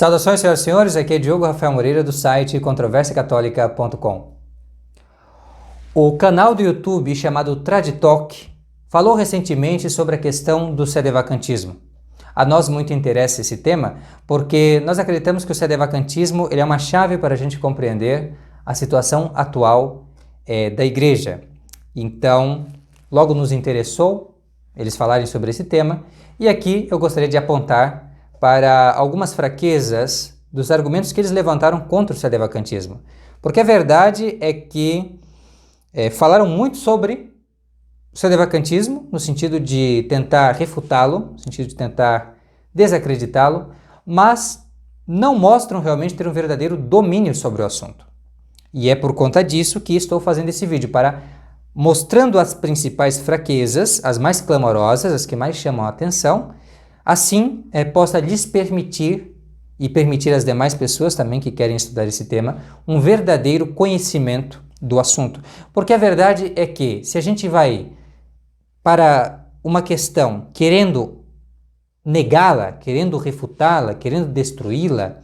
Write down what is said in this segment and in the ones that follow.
Saudações, senhoras e senhores, aqui é Diogo Rafael Moreira do site controversiacatólica.com. O canal do YouTube chamado Traditalk falou recentemente sobre a questão do sedevacantismo. A nós muito interessa esse tema porque nós acreditamos que o sedevacantismo ele é uma chave para a gente compreender a situação atual da igreja. Então, logo nos interessou eles falarem sobre esse tema e aqui eu gostaria de apontar para algumas fraquezas dos argumentos que eles levantaram contra o sedevacantismo. Porque a verdade é que falaram muito sobre o sedevacantismo, no sentido de tentar refutá-lo, no sentido de tentar desacreditá-lo, mas não mostram realmente ter um verdadeiro domínio sobre o assunto. E é por conta disso que estou fazendo esse vídeo, para mostrando as principais fraquezas, as mais clamorosas, as que mais chamam a atenção, assim possa lhes permitir e permitir às demais pessoas também que querem estudar esse tema um verdadeiro conhecimento do assunto. Porque a verdade é que se a gente vai para uma questão querendo negá-la, querendo refutá-la, querendo destruí-la,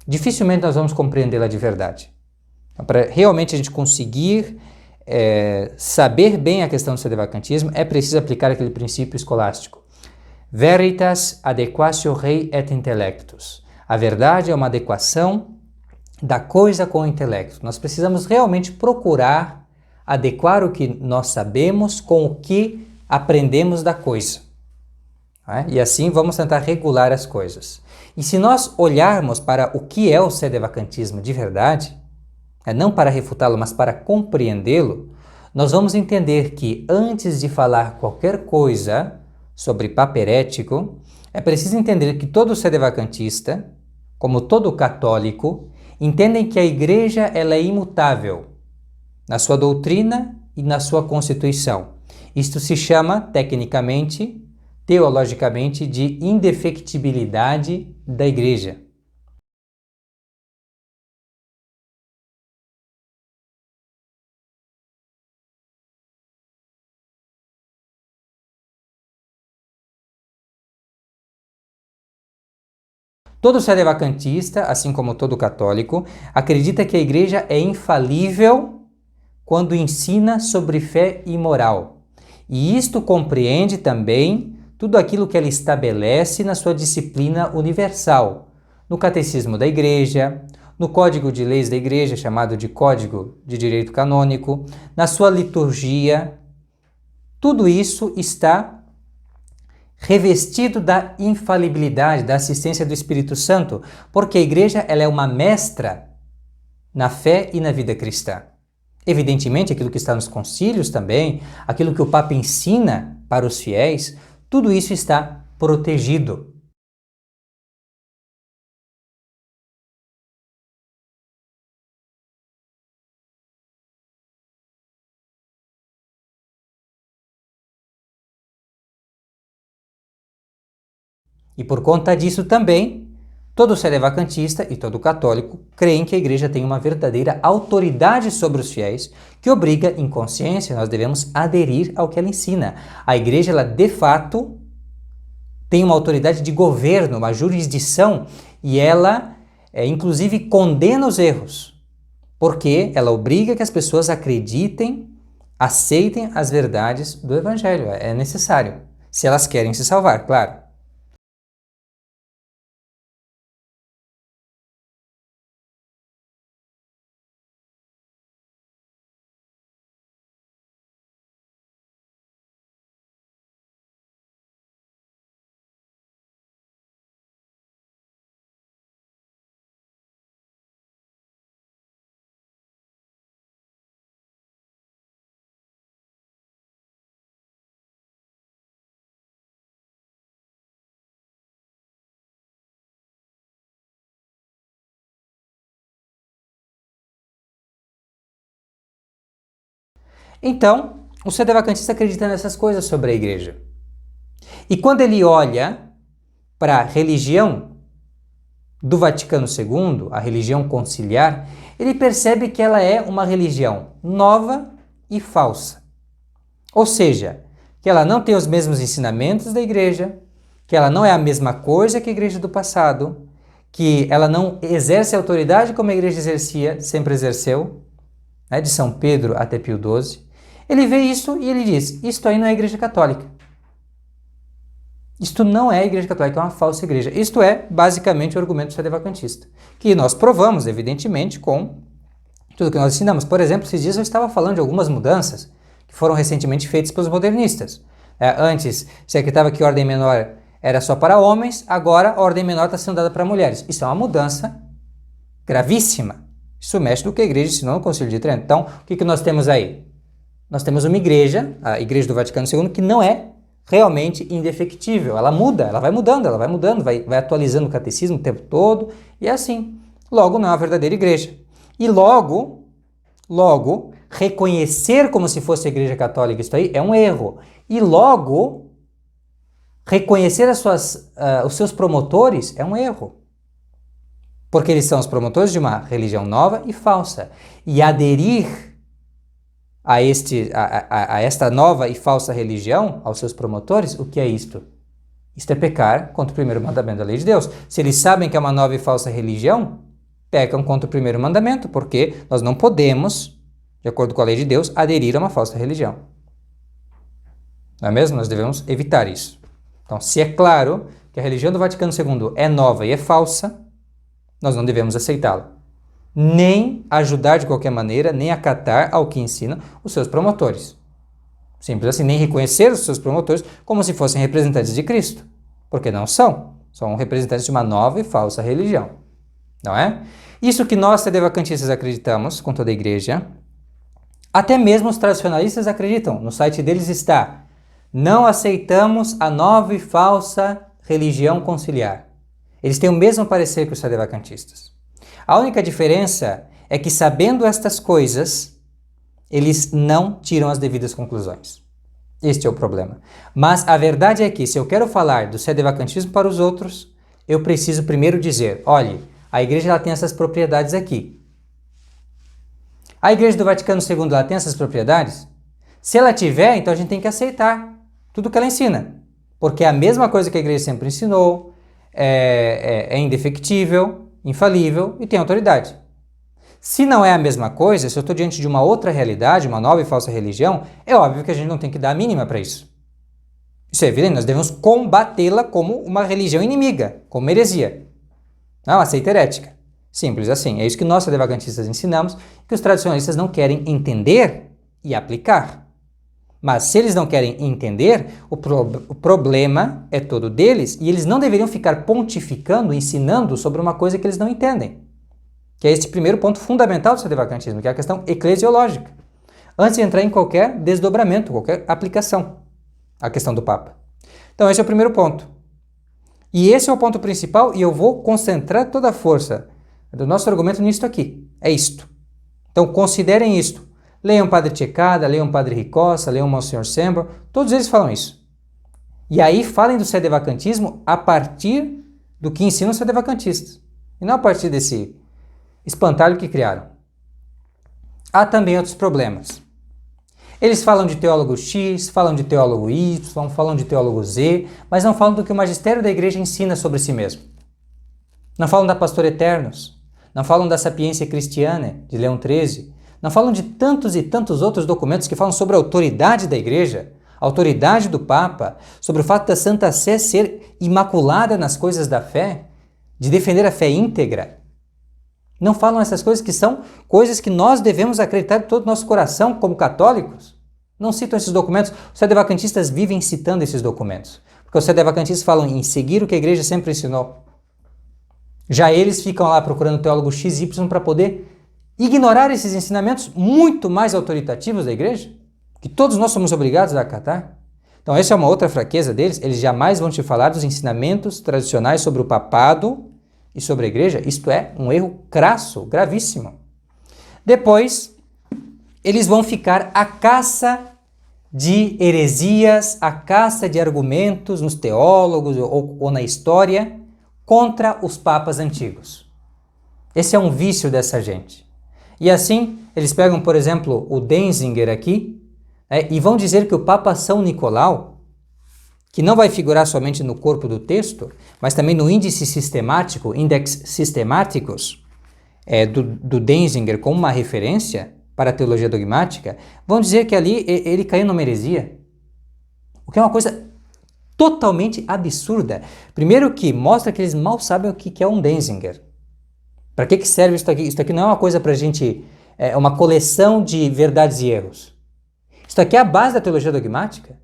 dificilmente nós vamos compreendê-la de verdade. Então, para realmente a gente conseguir saber bem a questão do sedevacantismo, é preciso aplicar aquele princípio escolástico. Veritas adequatio rei et intellectus. A verdade é uma adequação da coisa com o intelecto. Nós precisamos realmente procurar adequar o que nós sabemos com o que aprendemos da coisa. E assim vamos tentar regular as coisas. E se nós olharmos para o que é o sedevacantismo de verdade, não para refutá-lo, mas para compreendê-lo, nós vamos entender que antes de falar qualquer coisa sobre paperético, é preciso entender que todo sedevacantista, como todo católico, entendem que a igreja ela é imutável na sua doutrina e na sua constituição. Isto se chama, tecnicamente, teologicamente, de indefectibilidade da igreja. Todo sedevacantista, assim como todo católico, acredita que a igreja é infalível quando ensina sobre fé e moral. E isto compreende também tudo aquilo que ela estabelece na sua disciplina universal, no catecismo da igreja, no código de leis da igreja, chamado de Código de Direito Canônico, na sua liturgia. Tudo isso está revestido da infalibilidade, da assistência do Espírito Santo, porque a igreja ela é uma mestra na fé e na vida cristã. Evidentemente, aquilo que está nos concílios também, aquilo que o Papa ensina para os fiéis, tudo isso está protegido. E por conta disso também, todo sedevacantista e todo católico creem que a igreja tem uma verdadeira autoridade sobre os fiéis, que obriga, em consciência, nós devemos aderir ao que ela ensina. A igreja, ela de fato, tem uma autoridade de governo, uma jurisdição, e ela, inclusive, condena os erros, porque ela obriga que as pessoas acreditem, aceitem as verdades do Evangelho. É necessário, se elas querem se salvar, claro. Então, o sedevacantista acredita nessas coisas sobre a igreja. E quando ele olha para a religião do Vaticano II, a religião conciliar, ele percebe que ela é uma religião nova e falsa. Ou seja, que ela não tem os mesmos ensinamentos da igreja, que ela não é a mesma coisa que a igreja do passado, que ela não exerce a autoridade como a igreja exercia, sempre exerceu, né, de São Pedro até Pio XII. Ele vê isso e ele diz, isto aí não é a igreja católica. Isto não é a igreja católica, é uma falsa igreja. Isto é, basicamente, o argumento sedevacantista, que nós provamos, evidentemente, com tudo que nós ensinamos. Por exemplo, esses dias eu estava falando de algumas mudanças que foram recentemente feitas pelos modernistas. Antes, se acreditava que a ordem menor era só para homens, agora a ordem menor está sendo dada para mulheres. Isso é uma mudança gravíssima. Isso mexe do que a igreja ensinou no Concílio de Trento. Então, o que nós temos aí? Nós temos uma igreja, a Igreja do Vaticano II, que não é realmente indefectível. Ela muda, ela vai mudando, vai atualizando o catecismo o tempo todo, e é assim. Logo, não é uma verdadeira igreja. E logo, reconhecer como se fosse a igreja católica, isso aí é um erro. E logo, reconhecer os seus promotores é um erro. Porque eles são os promotores de uma religião nova e falsa. E aderir a esta nova e falsa religião, aos seus promotores, o que é isto? Isto é pecar contra o primeiro mandamento da lei de Deus. Se eles sabem que é uma nova e falsa religião, pecam contra o primeiro mandamento, porque nós não podemos, de acordo com a lei de Deus, aderir a uma falsa religião. Não é mesmo? Nós devemos evitar isso. Então, se é claro que a religião do Vaticano II é nova e é falsa, nós não devemos aceitá-la. Nem ajudar de qualquer maneira, nem acatar ao que ensinam os seus promotores. Simples assim, nem reconhecer os seus promotores como se fossem representantes de Cristo, porque não são. São representantes de uma nova e falsa religião. Não é? Isso que nós, sedevacantistas, acreditamos, com toda a igreja, até mesmo os tradicionalistas acreditam. No site deles está: não aceitamos a nova e falsa religião conciliar. Eles têm o mesmo parecer que os sedevacantistas. A única diferença é que, sabendo estas coisas, eles não tiram as devidas conclusões. Este é o problema. Mas a verdade é que, se eu quero falar do sedevacantismo para os outros, eu preciso primeiro dizer, olhe, a igreja ela tem essas propriedades aqui. A igreja do Vaticano II ela tem essas propriedades? Se ela tiver, então a gente tem que aceitar tudo que ela ensina. Porque é a mesma coisa que a igreja sempre ensinou, é indefectível, infalível e tem autoridade. Se não é a mesma coisa, se eu estou diante de uma outra realidade, uma nova e falsa religião, é óbvio que a gente não tem que dar a mínima para isso. Isso é evidente, nós devemos combatê-la como uma religião inimiga, como uma heresia. Não é uma seita herética. Simples assim. É isso que nós, sedevacantistas, ensinamos, que os tradicionalistas não querem entender e aplicar. Mas se eles não querem entender, o problema é todo deles e eles não deveriam ficar pontificando, ensinando sobre uma coisa que eles não entendem. Que é este primeiro ponto fundamental do sedevacantismo, que é a questão eclesiológica. Antes de entrar em qualquer desdobramento, qualquer aplicação, a questão do Papa. Então esse é o primeiro ponto. E esse é o ponto principal e eu vou concentrar toda a força do nosso argumento nisto aqui. É isto. Então considerem isto. Leiam Padre Cecada, leiam Padre Ricossa, leiam Monsenhor Sembor, todos eles falam isso. E aí falem do sedevacantismo a partir do que ensinam os sedevacantistas, e não a partir desse espantalho que criaram. Há também outros problemas. Eles falam de teólogo X, falam de teólogo Y, falam de teólogo Z, mas não falam do que o magistério da igreja ensina sobre si mesmo. Não falam da Pastor Eternos, não falam da Sapiência Cristiana, de Leão XIII, não falam de tantos e tantos outros documentos que falam sobre a autoridade da igreja, a autoridade do Papa, sobre o fato da Santa Sé ser imaculada nas coisas da fé, de defender a fé íntegra. Não falam essas coisas que são coisas que nós devemos acreditar de todo o nosso coração como católicos. Não citam esses documentos. Os sedevacantistas vivem citando esses documentos, porque os sedevacantistas falam em seguir o que a igreja sempre ensinou. Já eles ficam lá procurando teólogo XY para poder ignorar esses ensinamentos muito mais autoritativos da igreja, que todos nós somos obrigados a acatar. Então essa é uma outra fraqueza deles, eles jamais vão te falar dos ensinamentos tradicionais sobre o papado e sobre a igreja. Isto é um erro crasso, gravíssimo. Depois, eles vão ficar à caça de heresias, à caça de argumentos nos teólogos ou na história contra os papas antigos. Esse é um vício dessa gente. E assim, eles pegam, por exemplo, o Denzinger aqui, e vão dizer que o Papa São Nicolau, que não vai figurar somente no corpo do texto, mas também no índice sistemático, Index Systematicus, do Denzinger como uma referência para a teologia dogmática, vão dizer que ali ele caiu numa heresia. O que é uma coisa totalmente absurda. Primeiro que mostra que eles mal sabem o que é um Denzinger. Para que serve isso aqui? Isso aqui não é uma coisa para a gente... É uma coleção de verdades e erros. Isso aqui é a base da teologia dogmática.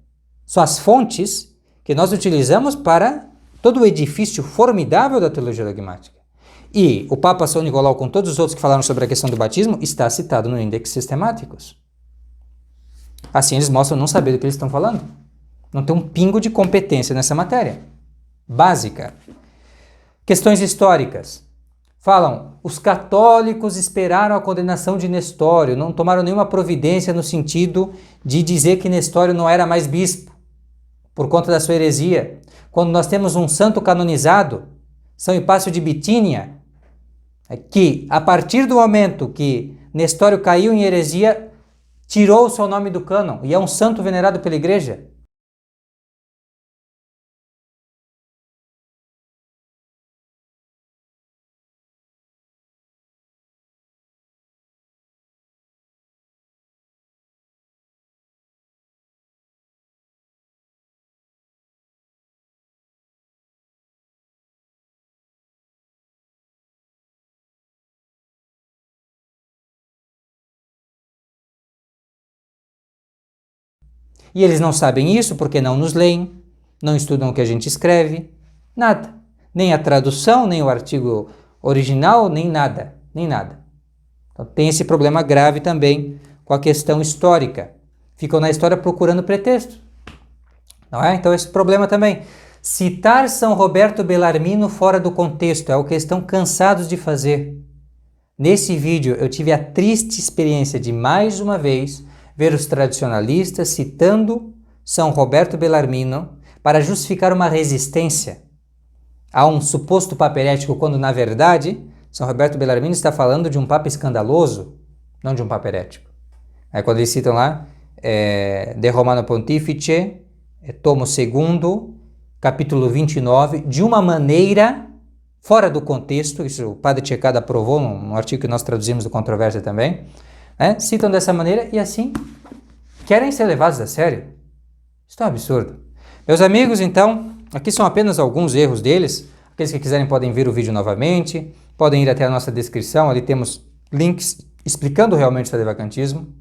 São as fontes que nós utilizamos para todo o edifício formidável da teologia dogmática. E o Papa São Nicolau, com todos os outros que falaram sobre a questão do batismo, está citado no Index Systematicus. Assim eles mostram não saber do que eles estão falando. Não tem um pingo de competência nessa matéria. Básica. Questões históricas. Falam, os católicos esperaram a condenação de Nestório, não tomaram nenhuma providência no sentido de dizer que Nestório não era mais bispo, por conta da sua heresia. Quando nós temos um santo canonizado, São Hipácio de Bitínia, que a partir do momento que Nestório caiu em heresia, tirou o seu nome do cânon, e é um santo venerado pela igreja. E eles não sabem isso porque não nos leem, não estudam o que a gente escreve, nada. Nem a tradução, nem o artigo original, nem nada, nem nada. Então tem esse problema grave também com a questão histórica. Ficam na história procurando pretexto. Não é? Então esse problema também. Citar São Roberto Bellarmino fora do contexto é o que estão cansados de fazer. Nesse vídeo eu tive a triste experiência de mais uma vez ver os tradicionalistas citando São Roberto Bellarmino para justificar uma resistência a um suposto papa herético, quando na verdade São Roberto Bellarmino está falando de um papa escandaloso, não de um papa herético. Quando eles citam lá De Romano Pontifice, tomo 2, capítulo 29, de uma maneira fora do contexto, isso o padre Cecada aprovou num artigo que nós traduzimos do Controvérsia também, citam dessa maneira e assim querem ser levados a sério. Isso é um absurdo. Meus amigos, então, aqui são apenas alguns erros deles. Aqueles que quiserem podem ver o vídeo novamente, podem ir até a nossa descrição, ali temos links explicando realmente o sedevacantismo,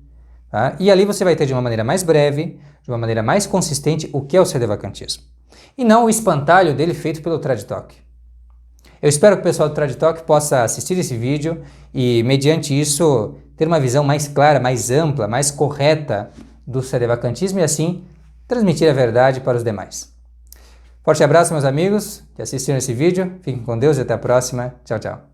tá? E ali você vai ter de uma maneira mais breve, de uma maneira mais consistente, o que é o sedevacantismo. E não o espantalho dele feito pelo Traditalk. Eu espero que o pessoal do Traditalk possa assistir esse vídeo e, mediante isso, ter uma visão mais clara, mais ampla, mais correta do sedevacantismo e assim transmitir a verdade para os demais. Forte abraço, meus amigos que assistiram esse vídeo. Fiquem com Deus e até a próxima. Tchau, tchau.